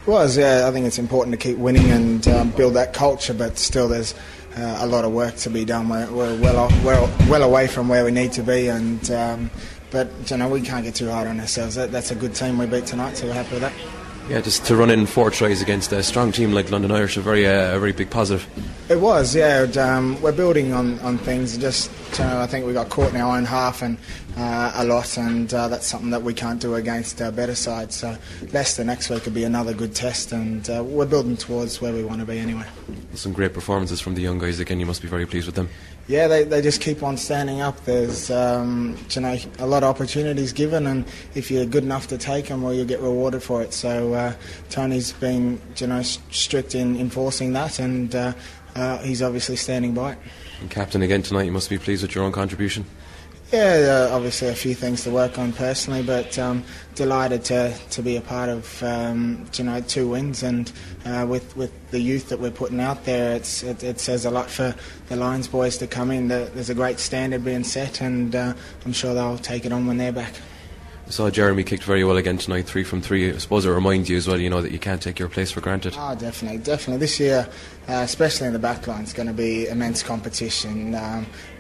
was, yeah. I think it's important to keep winning and build that culture, but still there's a lot of work to be done. We're well away from where we need to be, and but we can't get too hard on ourselves. That's a good team we beat tonight, so we're happy with that. Yeah, just to run in 4 tries against a strong team like London Irish, a very big positive. It was, yeah. We're building on things. Just I think we got caught in our own half and a lot, and that's something that we can't do against our better side. So Leicester next week will be another good test, and we're building towards where we want to be anyway. Some great performances from the young guys again. You must be very pleased with them. Yeah, they just keep on standing up. There's a lot of opportunities given, and if you're good enough to take them, well, you'll get rewarded for it. So Tony's been strict in enforcing that, and he's obviously standing by it. And captain again tonight, you must be pleased with your own contribution. Yeah, obviously a few things to work on personally, but delighted to be a part of 2 wins, and with the youth that we're putting out there, it says a lot for the Lions boys to come in. There's a great standard being set, and I'm sure they'll take it on when they're back. I saw Jeremy kicked very well again tonight, 3 from 3. I suppose it reminds you as well, that you can't take your place for granted. Oh, definitely. This year, especially in the back line, it's going to be immense competition.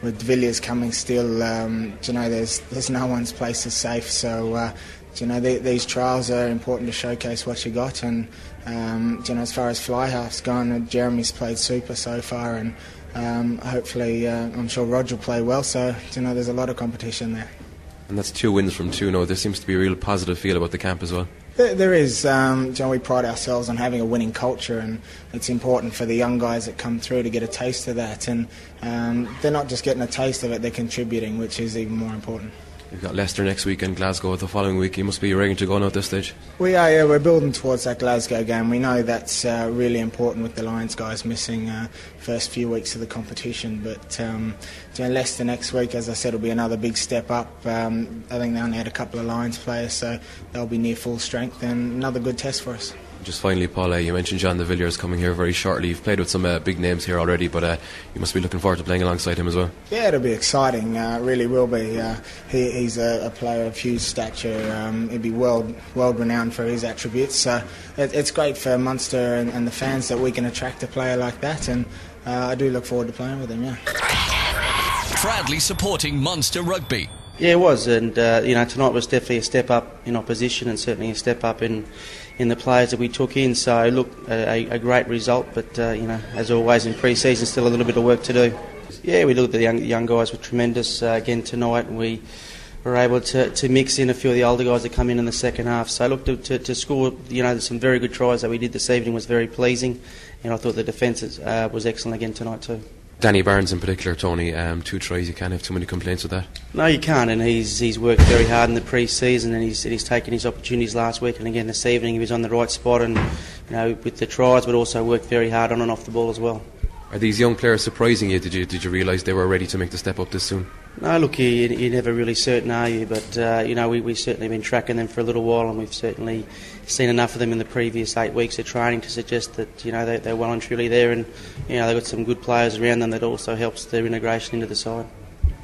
With Villiers coming still, there's no one's place is safe. So, these trials are important to showcase what you got. And, as far as fly half's gone, Jeremy's played super so far, and hopefully, I'm sure Roger will play well. So, there's a lot of competition there. And that's 2 wins from 2 now. There seems to be a real positive feel about the camp as well. There is. We pride ourselves on having a winning culture, and it's important for the young guys that come through to get a taste of that. And they're not just getting a taste of it, they're contributing, which is even more important. You've got Leicester next week and Glasgow the following week. You must be ready to go now at this stage. We are, yeah. We're building towards that Glasgow game. We know that's really important with the Lions guys missing first few weeks of the competition. But Leicester next week, as I said, will be another big step up. I think they only had a couple of Lions players, so they'll be near full strength, and another good test for us. Just finally, Paul, you mentioned John de Villiers coming here very shortly. You've played with some big names here already, but you must be looking forward to playing alongside him as well. Yeah, it'll be exciting. Really will be. He's a player of huge stature. He'll be world renowned for his attributes. So it's great for Munster and the fans that we can attract a player like that, and I do look forward to playing with him. Yeah. Proudly supporting Munster rugby. Yeah, it was, and tonight was definitely a step up in opposition, and certainly a step up in the players that we took in. So look, a great result, but as always in pre-season, still a little bit of work to do. Yeah, we looked at the young guys were tremendous again tonight, and we were able to mix in a few of the older guys that come in the second half. So look, to score some very good tries that we did this evening was very pleasing, and I thought the defence was excellent again tonight too. Danny Barnes in particular, Tony, 2 tries, you can't have too many complaints with that. No, you can't, and he's worked very hard in the pre-season, and he's taken his opportunities last week, and again this evening he was on the right spot, and with the tries, but also worked very hard on and off the ball as well. Are these young players surprising you? Did you realise they were ready to make the step up this soon? No, look, you're never really certain, are you? But we've certainly been tracking them for a little while, and we've certainly seen enough of them in the previous 8 weeks of training to suggest that they're well and truly there, and they've got some good players around them that also helps their integration into the side.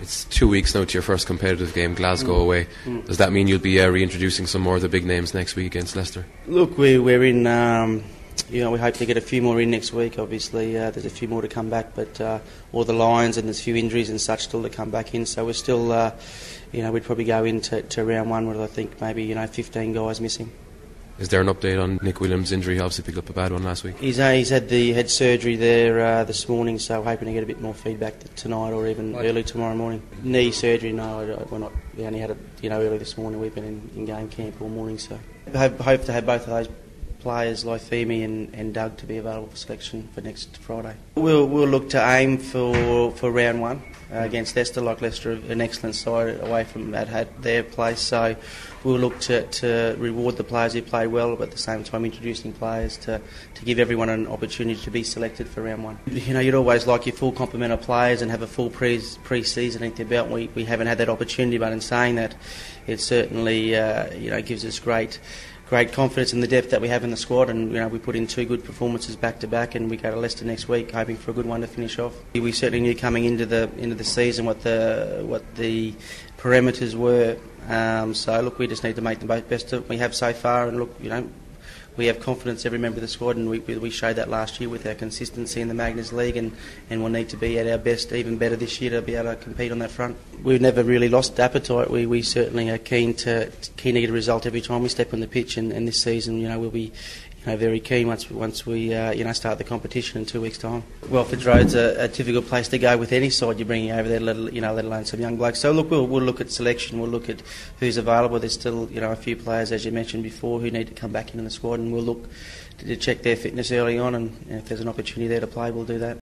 It's 2 weeks now to your first competitive game, Glasgow away. Does that mean you'll be reintroducing some more of the big names next week against Leicester? Look, we're in. We hope to get a few more in next week. Obviously, there's a few more to come back, but all the Lions, and there's a few injuries and such still to come back in. So we're still, we'd probably go into round 1 with I think maybe 15 guys missing. Is there an update on Nick Williams' injury? He obviously picked up a bad one last week. He's had surgery there this morning, so hoping to get a bit more feedback tonight or even early tomorrow morning. Knee surgery? No, we're not. We only had it early this morning. We've been in game camp all morning, so hope to have both of those players like Femi and Doug to be available for selection for next Friday. We'll look to aim for round 1 against Leicester. Like Leicester, an excellent side away from at their place, so we'll look to reward the players who play well, but at the same time introducing players to give everyone an opportunity to be selected for round 1. You'd always like your full complement of players and have a full pre-season under their belt. We haven't had that opportunity, but in saying that, it certainly gives us great confidence in the depth that we have in the squad, and we put in 2 good performances back to back, and we go to Leicester next week hoping for a good one to finish off. We certainly knew coming into the season what the parameters were, so look, we just need to make the best of what we have so far, and look, we have confidence every member of the squad, and we showed that last year with our consistency in the Magners League, and we'll need to be at our best, even better this year, to be able to compete on that front. We've never really lost appetite. We certainly are keen to get a result every time we step on the pitch, and this season, we'll be very keen once we start the competition in 2 weeks' time. Welford Road's a difficult place to go with any side you're bringing over there, let alone some young blokes. So look, we'll look at selection, we'll look at who's available. There's still a few players, as you mentioned before, who need to come back into the squad, and we'll look to check their fitness early on, and if there's an opportunity there to play, we'll do that.